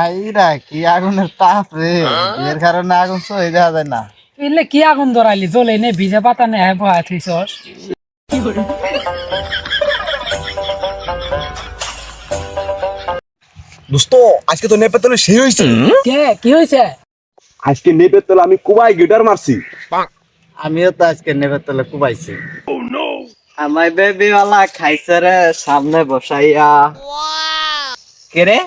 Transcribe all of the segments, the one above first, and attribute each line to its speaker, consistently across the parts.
Speaker 1: আইরা কি আগুনের তাপ রে, এর কারণে আগুন সই দেখা যায় না।
Speaker 2: এলে কি আগুন ধরাইলি জ্বলে নে ভিজে পাতা নে বয়া থইছস।
Speaker 3: দোস্ত আজকে তো নেপের তলে সেই হয়েছে।
Speaker 2: কে কি হইছে?
Speaker 3: আজকে নেপের তলে আমি কুবাই গিটার মারছি।
Speaker 1: আমিও তো আজকে নেবের তলে কুবাইছি। আমার বেবি ওয়ালা খাইছে রে সামনে বসাইয়া। কে রে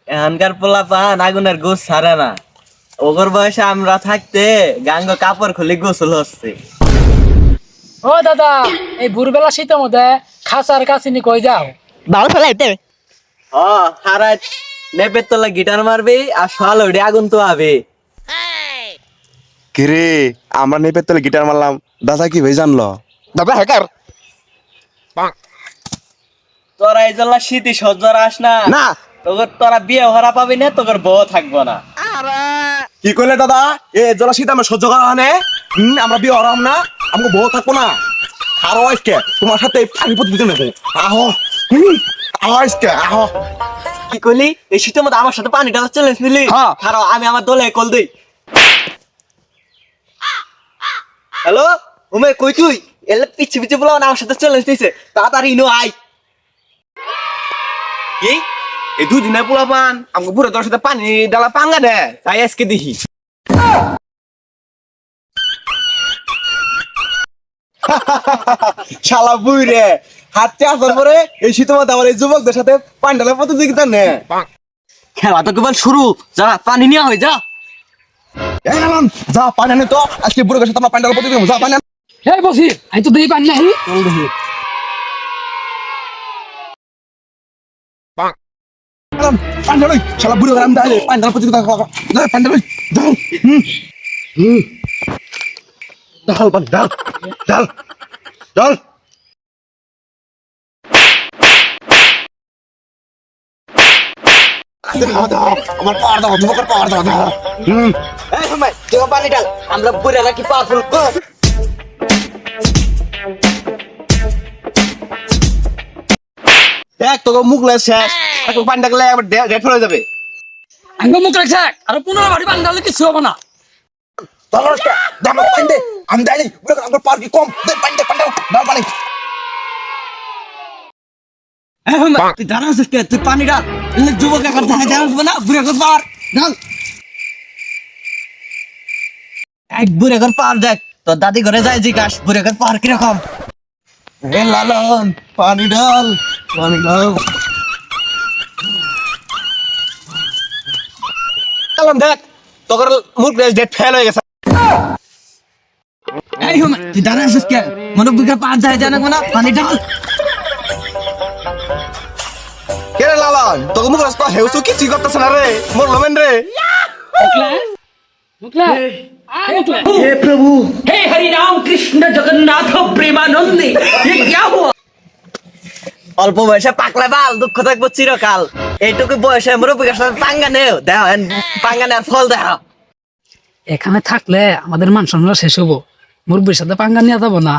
Speaker 1: এখানকার পোলা পান আগুনের গোস ছাড়ে না। ওগর বয়সে আমরা থাকতে গাঙ্গ কাপড় খুলে গোসল হচ্ছে।
Speaker 2: ও দাদা, এই ভোরবেলা শীতের মধ্যে খাসার কাছিনি কই যাও?
Speaker 4: বাল ফেলাইতে
Speaker 1: হারাই নেপের তলে গিটার মারবি আর সকাল উঠে আগুন তো আবে।
Speaker 3: কিরে আমরা নেপের তলে গিটার মারলাম, দাদা কি ভাই জানলো?
Speaker 4: দাদা হ্যাকার
Speaker 1: তোরা এই জন্য শীতি সজ্জর আস না
Speaker 3: না
Speaker 1: তোর তোরা বিয়ে হরা পাবি না, তোর বউ থাকবো না।
Speaker 3: কি করলে দাদা? এ জলা শীত আমরা সহ্য করা হয় না। আমরা বিয়ে হরাম না, আমাকে বউ থাকবো না। আরো আজকে তোমার সাথে আমি প্রতিদিন নেবো। আহো আহো আজকে আহো।
Speaker 1: কি করলি? এই শীতের মধ্যে আমার সাথে পানি ঢালা চ্যালেঞ্জ নিলি?
Speaker 3: হ্যাঁ।
Speaker 1: খারাপ, আমি আমার দলে কল দিই। হ্যালো উমে, কই তুই? এলে পিছে পিছে বলো না, আমার সাথে চ্যালেঞ্জ নিছে, তাড়াতাড়ি নো আই।
Speaker 3: কি এই দুদিনে পোলা পান আমাকে পুরো তোর সাথে পানি ডালা পাঙ্গা দে, তাই আজকে দেখি। শালা বুই রে, হাতে আসার পরে এই শীতের মধ্যে আমার এই যুবকদের সাথে পানি ডালা প্রতিযোগিতা নে।
Speaker 1: খেলা তো কেবল শুরু, যা পানি নিয়ে হয়ে যা।
Speaker 3: এই আলাম, যা পানি আনে তো, আজকে বুড়োর সাথে আমরা পানি ডালা প্রতিযোগিতা, যা পানি আন।
Speaker 2: হে বসি আমি তো দেই পানি নাই।
Speaker 1: চল দেখি।
Speaker 3: আলাম, পানি ডালা, শালা বুড়ো গ্রাম দাঁড়িয়ে পানি ডালা প্রতিযোগিতা কর। যা পানি ডালা, ডাল ডাল পানি ডাল ডাল ডাল। আমার পাওয়ার দাও, যুবকের পাওয়ার দাও।
Speaker 1: এই সময় তুই পানি ঢাল, আমরা বুড়ারা কি পাওয়ারফুল।
Speaker 3: দেখ তোকে মুখ লে শেষ, এখন পানি ডাকলে আবার ডেট হয়ে যাবে।
Speaker 2: আঙ্গ মুখ রাখছে আর 15 বাড়ি পানি ঢাললে কিছু হবে না।
Speaker 3: দলরকে দাম পানি দে, আমি দাঁড়ি বুড়ো আমার পাওয়ার কি কম, দে পানি দে, পানি দাও, ডাল পানি।
Speaker 1: এই সময় তুই জানাস কে? তুই পানি ঢাল, এলে যুবক এখন দেখা যাবে না, বুড়া কর পাওয়ার ঢাল। এক বুড়া কর পাওয়ার দেখ, তোর দাদি ঘরে যায় জিজ্ঞাস বুড়া কর পাওয়ার কিরকম।
Speaker 3: এ লালন পানি ডাল, পানি ডাল। কালাম দেখ তোর মুখ ডেট ফেল হয়ে গেছে।
Speaker 1: এই সময় তুই জানাস কে? মনে বুড়া পাওয়ার যায় জানাবো না, পানি ঢাল।
Speaker 3: কে রে লালন, তোর মুখ রাস্তা হেউসু কিছুই করতেছ না রে, মোর লোমেন রে।
Speaker 2: মুখলে মুখলে মুখলে
Speaker 5: हे प्रभु हे हरि राम कृष्ण जगन्नाथ प्रेमानंदी ये क्या हुआ।
Speaker 1: অল্প বয়সে পাকলে বাল, দুঃখ থাকবো চিরকাল। এইটুকু বয়সে মুরব্বীর সাথে পাঙ্গা নেও, দেখো পাঙ্গা নেওয়ার ফল দেখো।
Speaker 2: এখানে থাকলে আমাদের মান সম্মান শেষ হবো, মুরব্বির সাথে পাঙ্গা নিয়ে যাবো না।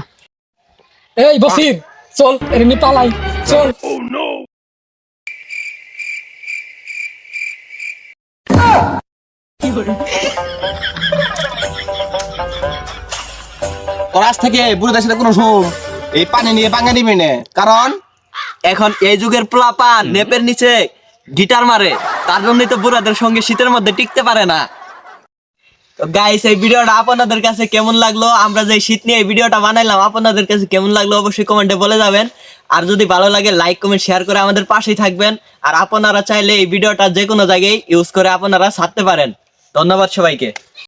Speaker 2: এই বসির চল এমনি পালাই চল।
Speaker 3: তোর আজ থেকে বুড়োদের সাথে কোনো শোন এই পানি নিয়ে পাঙ্গা নিবি না, কারণ
Speaker 1: এখন এই যুগের পোলাপান নেপের নিচে গিটার মারে, তার জন্যই তো বুড়াদের সঙ্গে শীতের মধ্যে টিকতে পারে না। গাইস এই ভিডিওটা আপনাদের কাছে কেমন লাগলো, আমরা যে শীত নিয়ে এই ভিডিওটা বানাইলাম আপনাদের কাছে কেমন লাগলো অবশ্যই কমেন্টে বলে যাবেন। আর যদি ভালো লাগে লাইক কমেন্ট শেয়ার করে আমাদের পাশেই থাকবেন। আর আপনারা চাইলে এই ভিডিওটা যে কোনো জায়গায় ইউজ করে আপনারা ছাড়তে পারেন। ধন্যবাদ সবাইকে।